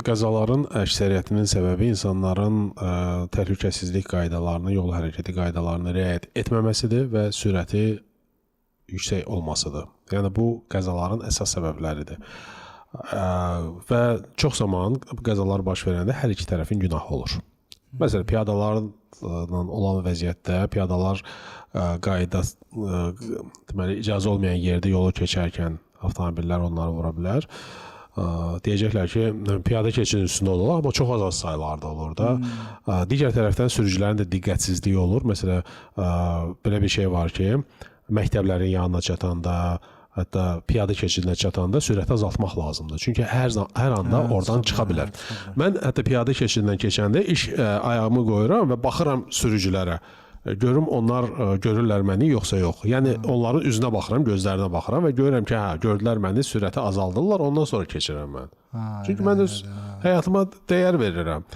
Qəzaların əksəriyyətinin səbəbi insanların təhlükəsizlik qaydalarını, yol hərəkəti qaydalarını riayət etməməsidir və sürəti yüksək olmasıdır. Yəni bu qəzaların əsas səbəbləridir. Və çox zaman qəzalar baş verəndə hər iki tərəfin günahı olur. Məsələn, piyadalarla olan vəziyyətdə piyadalar deməli, icazə olmayan yerdə yolu keçərkən avtomobillər onları vura bilər. Deyəcəklər ki, piyada keçidin üstündə olur, amma çox az sayılarda olur da. Digər tərəfdən sürücülərin də diqqətsizliyi olur. Məsələn, belə bir şey var ki, məktəblərin yanına çatanda, hətta piyada keçidinə çatanda sürəti azaltmaq lazımdır. Çünki hər anda oradan çıxa bilər. Mən hətta piyada keçidindən keçəndə ayağımı qoyuram və baxıram sürücülərə. Görüm onlar görürlər məni yoxsa yox. Yəni onların üzünə baxıram, gözlərinə baxıram və görürəm ki, gördülər məni, sürəti azaldırlar, ondan sonra keçirəm mən. Çünki mən öz həyatıma dəyər verirəm.